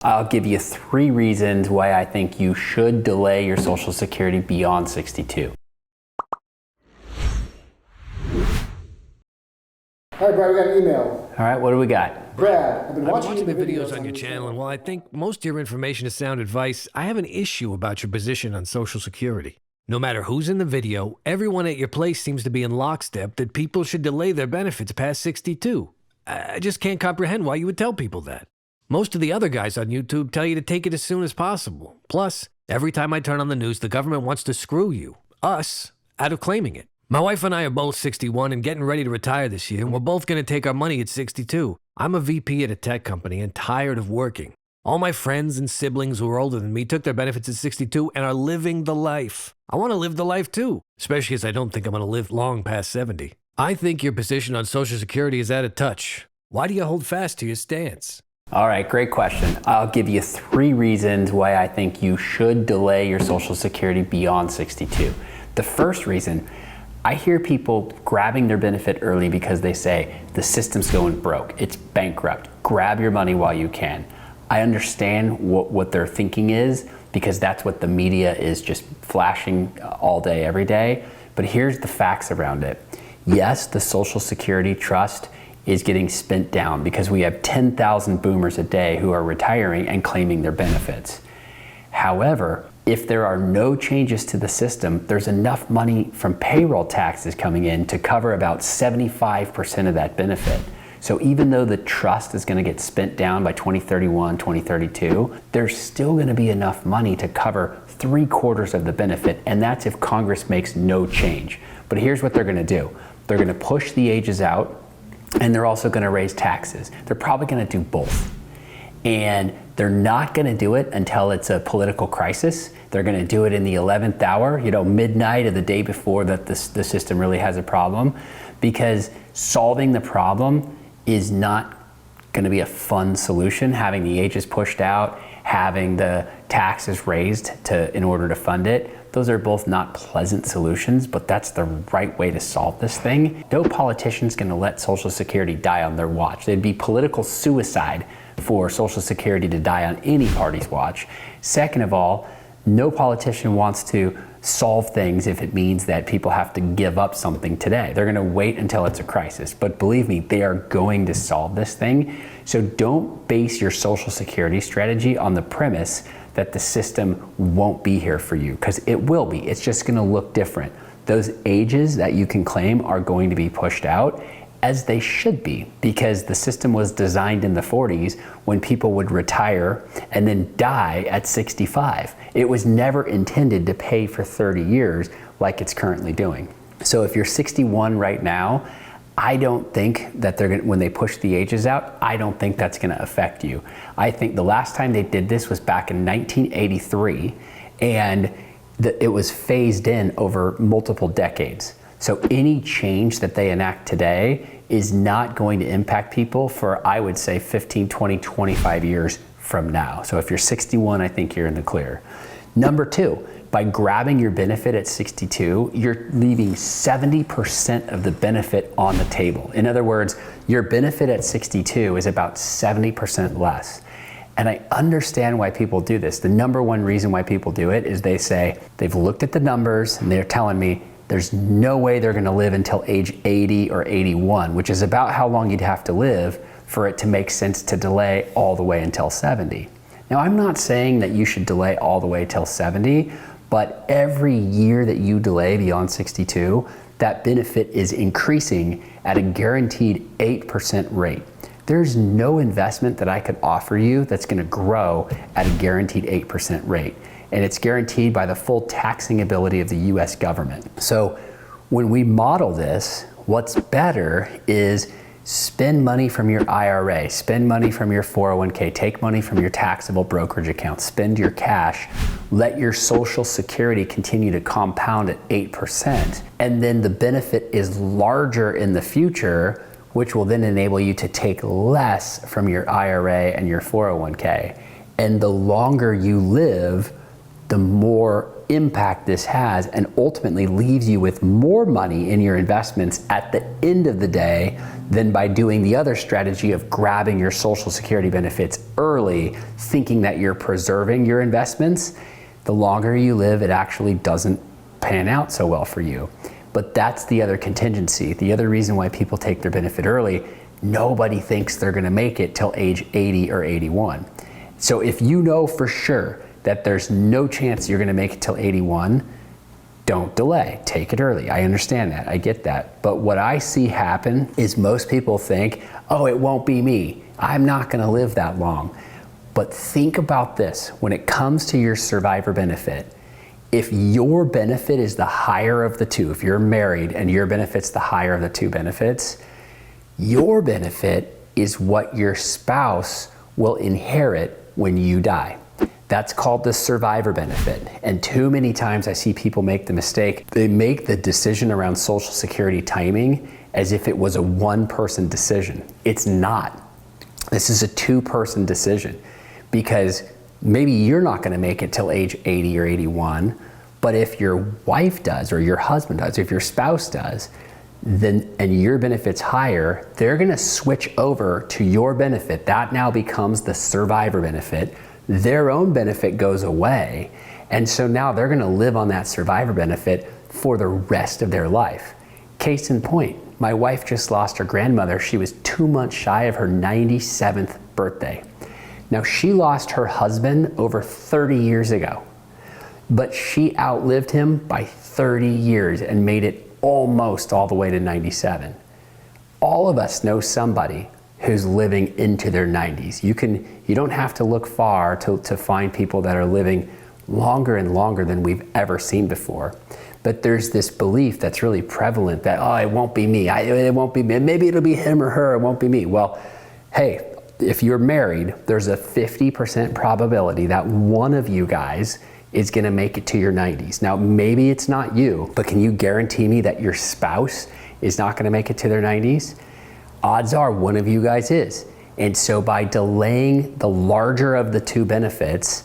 I'll give you 3 reasons why I think you should delay your Social Security beyond 62. All right, Brad, we got an email. All right, what do we got? Brad, I've been I'm watching the videos on your channel, and while I think most of your information is sound advice, I have an issue about your position on Social Security. No matter who's in the video, everyone at your place seems to be in lockstep that people should delay their benefits past 62. I just can't comprehend why you would tell people that. Most of the other guys on YouTube tell you to take it as soon as possible. Plus, every time I turn on the news, the government wants to screw you, us, out of claiming it. My wife and I are both 61 and getting ready to retire this year, and we're both going to take our money at 62. I'm a VP at a tech company and tired of working. All my friends and siblings who are older than me took their benefits at 62 and are living the life. I want to live the life too, especially as I don't think I'm going to live long past 70. I think your position on Social Security is out of touch. Why do you hold fast to your stance? All right, great question. I'll give you 3 reasons why I think you should delay your Social Security beyond 62. The first reason, I hear people grabbing their benefit early because they say the system's going broke, it's bankrupt, grab your money while you can. I understand what their thinking is because that's what the media is just flashing all day, every day. But here's the facts around it. Yes, the Social Security Trust is getting spent down because we have 10,000 boomers a day who are retiring and claiming their benefits. However, if there are no changes to the system, there's enough money from payroll taxes coming in to cover about 75% of that benefit. So even though the trust is going to get spent down by 2031, 2032, there's still going to be enough money to cover 3/4 of the benefit, and that's if Congress makes no change. But here's what they're going to do. They're going to push the ages out, and they're also going to raise taxes. They're probably going to do both. And they're not going to do it until it's a political crisis. They're going to do it in the 11th hour, midnight of the day before that the system really has a problem, because solving the problem is not going to be a fun solution. Having the ages pushed out, having the taxes raised in order to fund it, those are both not pleasant solutions, but that's the right way to solve this thing. No politician's going to let Social Security die on their watch. It'd be political suicide for Social Security to die on any party's watch. Second of all, no politician wants to solve things if it means that people have to give up something today. They're going to wait until it's a crisis. But believe me, they are going to solve this thing. So don't base your Social Security strategy on the premise that the system won't be here for you, because it will be. It's just going to look different. Those ages that you can claim are going to be pushed out, as they should be, because the system was designed in the 40s when people would retire and then die at 65. It was never intended to pay for 30 years like it's currently doing. So if you're 61 right now, I don't think that when they push the ages out, I don't think that's going to affect you. I think the last time they did this was back in 1983, and it was phased in over multiple decades. So any change that they enact today is not going to impact people for, I would say, 15, 20, 25 years from now. So if you're 61, I think you're in the clear. Number 2, by grabbing your benefit at 62, you're leaving 70% of the benefit on the table. In other words, your benefit at 62 is about 70% less. And I understand why people do this. The number 1 reason why people do it is they say, they've looked at the numbers and they're telling me, there's no way they're going to live until age 80 or 81, which is about how long you'd have to live for it to make sense to delay all the way until 70. Now, I'm not saying that you should delay all the way till 70, but every year that you delay beyond 62, that benefit is increasing at a guaranteed 8% rate. There's no investment that I could offer you that's going to grow at a guaranteed 8% rate. And it's guaranteed by the full taxing ability of the US government. So when we model this, what's better is spend money from your IRA, spend money from your 401k, take money from your taxable brokerage account, spend your cash, let your Social Security continue to compound at 8%, and then the benefit is larger in the future, which will then enable you to take less from your IRA and your 401k. And the longer you live, the more impact this has, and ultimately leaves you with more money in your investments at the end of the day than by doing the other strategy of grabbing your Social Security benefits early, thinking that you're preserving your investments. The longer you live, it actually doesn't pan out so well for you. But that's the other contingency. The other reason why people take their benefit early, nobody thinks they're gonna make it till age 80 or 81. So if you know for sure that there's no chance you're gonna make it till 81, don't delay, take it early. I understand that, I get that. But what I see happen is most people think, oh, it won't be me. I'm not gonna live that long. But think about this, when it comes to your survivor benefit, if your benefit is the higher of the two, if you're married and your benefit's the higher of the two benefits, your benefit is what your spouse will inherit when you die. That's called the survivor benefit. And too many times I see people make the mistake, they make the decision around Social Security timing as if it was a one-person decision. It's not. This is a two-person decision, because maybe you're not gonna make it till age 80 or 81, but if your wife does, or your husband does, if your spouse does, then, and your benefit's higher, they're gonna switch over to your benefit. That now becomes the survivor benefit. Their own benefit goes away, and so now they're gonna live on that survivor benefit for the rest of their life. Case in point, my wife just lost her grandmother. She was 2 months shy of her 97th birthday. Now, she lost her husband over 30 years ago, but she outlived him by 30 years and made it almost all the way to 97. All of us know somebody who's living into their 90s. You don't have to look far to find people that are living longer and longer than we've ever seen before. But there's this belief that's really prevalent that, oh, it won't be me, it won't be me, maybe it'll be him or her, it won't be me. Well, hey, if you're married, there's a 50% probability that one of you guys is gonna make it to your 90s. Now, maybe it's not you, but can you guarantee me that your spouse is not gonna make it to their 90s? Odds are one of you guys is. And so by delaying the larger of the two benefits,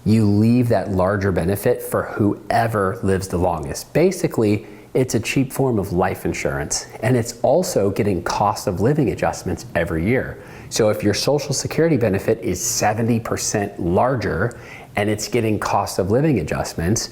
you leave that larger benefit for whoever lives the longest. Basically, it's a cheap form of life insurance, and it's also getting cost of living adjustments every year. So if your Social Security benefit is 70% larger and it's getting cost of living adjustments,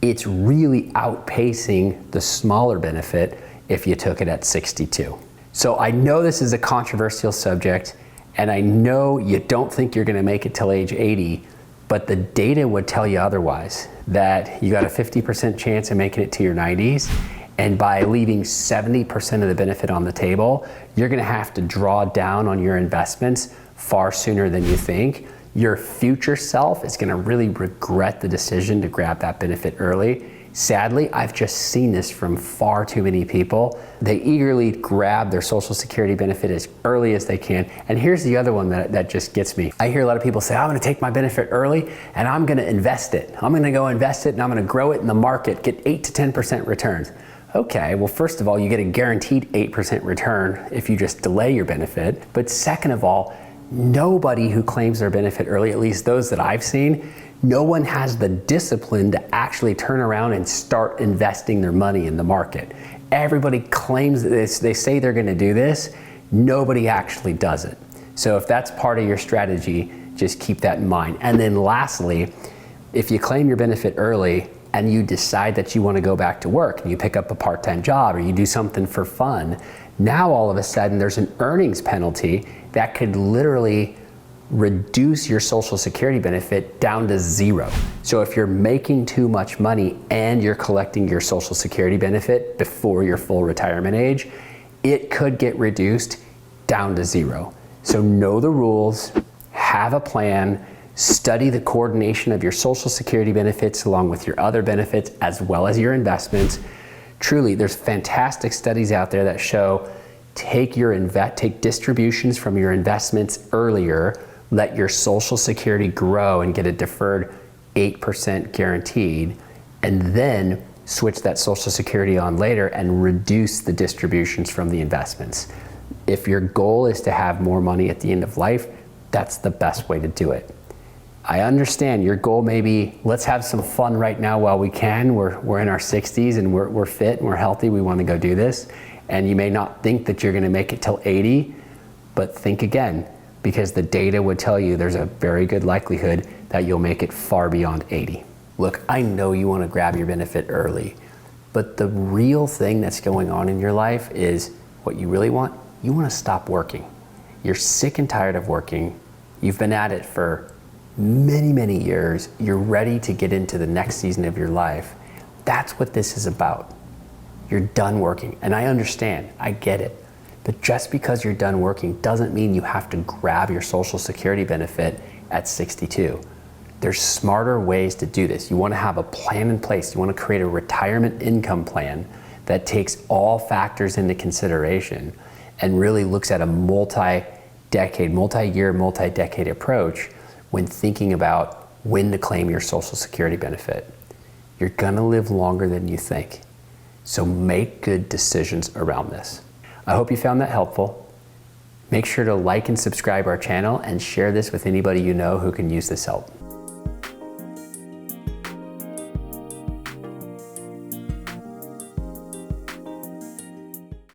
it's really outpacing the smaller benefit if you took it at 62. So I know this is a controversial subject, and I know you don't think you're gonna make it till age 80, but the data would tell you otherwise, that you got a 50% chance of making it to your 90s, and by leaving 70% of the benefit on the table, you're gonna have to draw down on your investments far sooner than you think. Your future self is gonna really regret the decision to grab that benefit early. Sadly, I've just seen this from far too many people. They eagerly grab their Social Security benefit as early as they can. And here's the other one that just gets me. I hear a lot of people say, I'm gonna take my benefit early and I'm gonna invest it. I'm gonna go invest it and I'm gonna grow it in the market, get 8 to 10% returns. Okay, well, first of all, you get a guaranteed 8% return if you just delay your benefit. But second of all, nobody who claims their benefit early, at least those that I've seen, no one has the discipline to actually turn around and start investing their money in the market. Everybody claims this, they say they're gonna do this, nobody actually does it. So if that's part of your strategy, just keep that in mind. And then lastly, if you claim your benefit early and you decide that you wanna go back to work and you pick up a part-time job or you do something for fun, now all of a sudden there's an earnings penalty that could literally reduce your Social Security benefit down to 0. So if you're making too much money and you're collecting your Social Security benefit before your full retirement age, it could get reduced down to 0. So know the rules, have a plan, study the coordination of your Social Security benefits along with your other benefits as well as your investments. Truly, there's fantastic studies out there that show take distributions from your investments earlier, let your Social Security grow and get a deferred 8% guaranteed, and then switch that Social Security on later and reduce the distributions from the investments. If your goal is to have more money at the end of life, that's the best way to do it. I understand your goal may be, let's have some fun right now while we can. We're in our 60s and we're fit and we're healthy. We want to go do this. And you may not think that you're going to make it till 80, but think again, because the data would tell you there's a very good likelihood that you'll make it far beyond 80. Look, I know you want to grab your benefit early, but the real thing that's going on in your life is what you really want. You want to stop working. You're sick and tired of working. You've been at it for many, many years. You're ready to get into the next season of your life. That's what this is about. You're done working. And I understand, I get it. But just because you're done working doesn't mean you have to grab your Social Security benefit at 62. There's smarter ways to do this. You want to have a plan in place. You want to create a retirement income plan that takes all factors into consideration and really looks at a multi-decade, multi-decade approach when thinking about when to claim your Social Security benefit. You're gonna live longer than you think. So make good decisions around this. I hope you found that helpful. Make sure to like and subscribe our channel and share this with anybody you know who can use this help.